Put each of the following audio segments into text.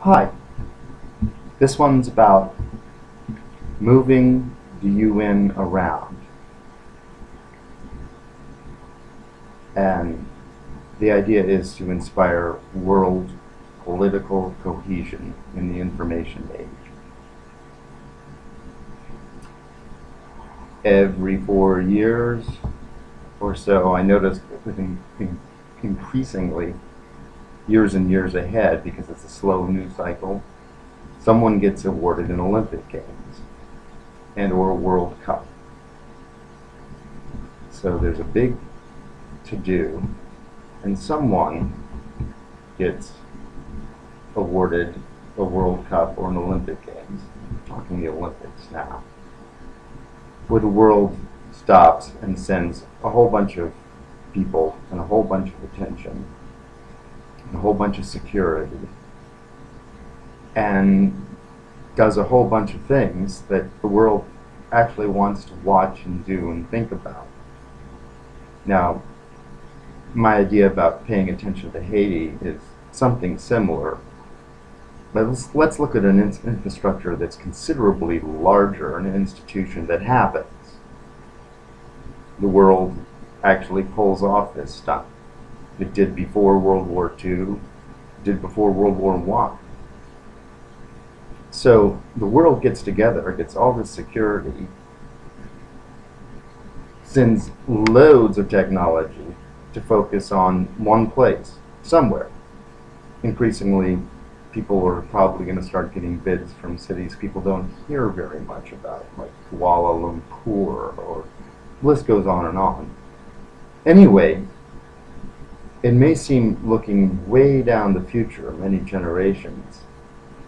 Hi, this one's about moving the UN around. And the idea is to inspire world political cohesion in the information age. Every 4 years or so, I noticed increasingly years and years ahead, because it's a slow news cycle, someone gets awarded an Olympic Games and or a World Cup. So there's a big to-do, and someone gets awarded a World Cup or an Olympic Games. I'm talking the Olympics now, where the world stops and sends a whole bunch of people and a whole bunch of attention and a whole bunch of security, and does a whole bunch of things that the world actually wants to watch and do and think about. Now, my idea about paying attention to Haiti is something similar. But let's look at an infrastructure that's considerably larger, an institution that happens. The world actually pulls off this stuff. It did before World War II, did before World War I. So the world gets together, gets all this security, sends loads of technology to focus on one place, somewhere. Increasingly, people are probably going to start getting bids from cities people don't hear very much about, like Kuala Lumpur, or the list goes on and on. Anyway, it may seem looking way down the future, many generations.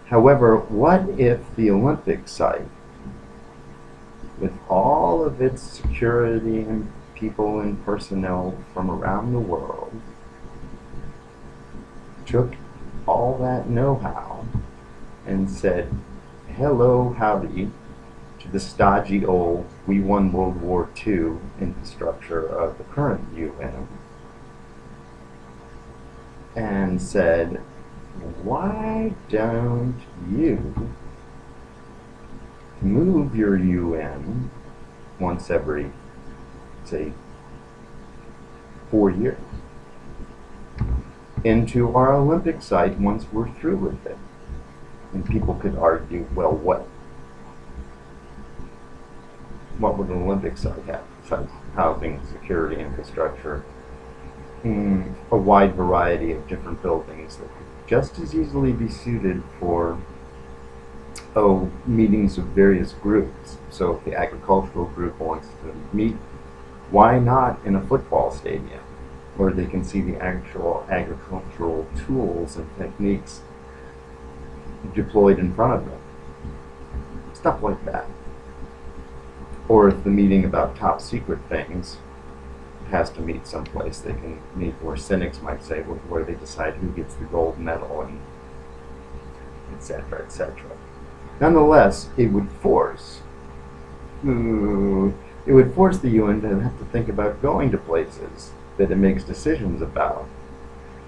However, what if the Olympic site, with all of its security and people and personnel from around the world, took all that know-how and said, hello, howdy, to the stodgy old we won World War II infrastructure of the current UN, and said, why don't you move your UN once every, say, 4 years into our Olympic site once we're through with it? And people could argue, well, what would an Olympic site have? Besides housing, security, infrastructure, a wide variety of different buildings that could just as easily be suited for meetings of various groups. So if the agricultural group wants to meet, why not in a football stadium, where they can see the actual agricultural tools and techniques deployed in front of them? Stuff like that. Or if the meeting about top secret things has to meet someplace, they can meet where cynics might say, where they decide who gets the gold medal, and etc., etc. Nonetheless, it would force the UN to have to think about going to places that it makes decisions about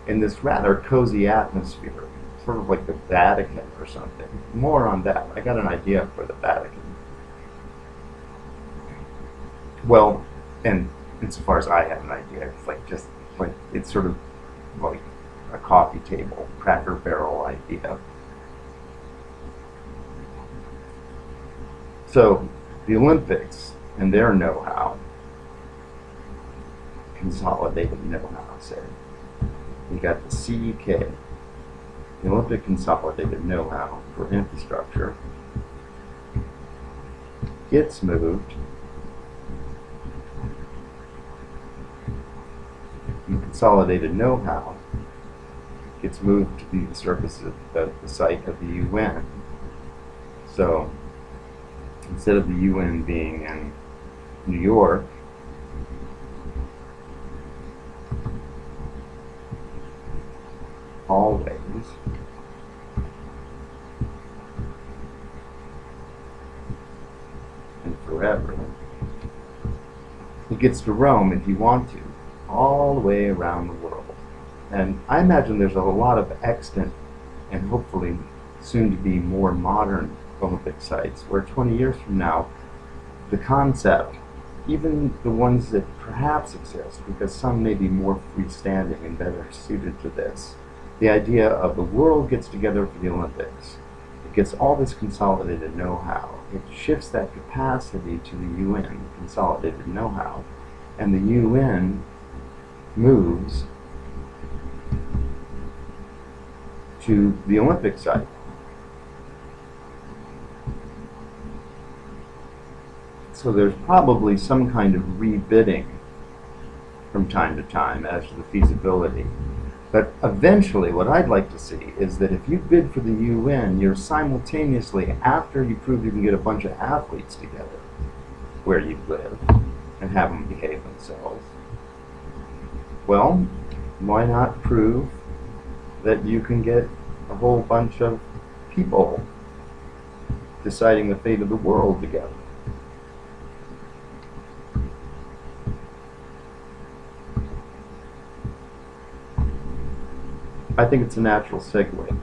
in this rather cozy atmosphere, sort of like the Vatican or something. More on that. I got an idea for the Vatican. Well, and insofar as I have an idea, it's sort of like a coffee table, Cracker Barrel idea. So the Olympics and their know-how, consolidated know-how, say, you got the CEK, the Olympic Consolidated Know-how for Infrastructure, gets moved. And consolidated know-how gets moved to be the surface of the site of the UN. So instead of the UN being in New York, always, and forever, it gets to roam, if you want to, all the way around the world. And I imagine there's a lot of extant and hopefully soon to be more modern Olympic sites, where 20 years from now, the concept, even the ones that perhaps exist, because some may be more freestanding and better suited to this, the idea of the world gets together for the Olympics. It gets all this consolidated know-how. It shifts that capacity to the UN, consolidated know-how, and the UN moves to the Olympic site. So there's probably some kind of rebidding from time to time as to the feasibility. But eventually what I'd like to see is that if you bid for the UN, you're simultaneously, after you prove you can get a bunch of athletes together where you live and have them behave themselves, well, why not prove that you can get a whole bunch of people deciding the fate of the world together? I think it's a natural segue.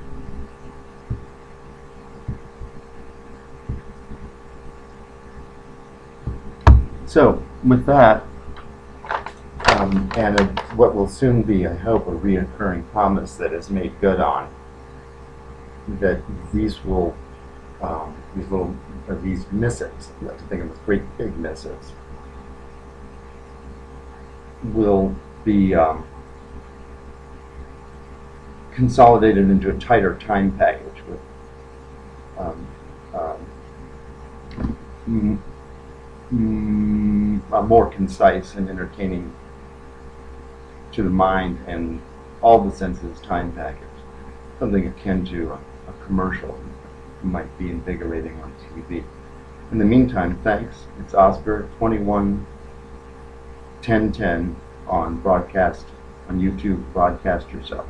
So, with that, and what will soon be, I hope, a reoccurring promise that is made good on, that these will, these missives, I like to think of as great big missives, will be consolidated into a tighter time package with a more concise and entertaining to the mind and all the senses time package. Something akin to a commercial might be invigorating on TV. In the meantime, thanks. It's Oscar 211010 on broadcast on YouTube. Broadcast yourself.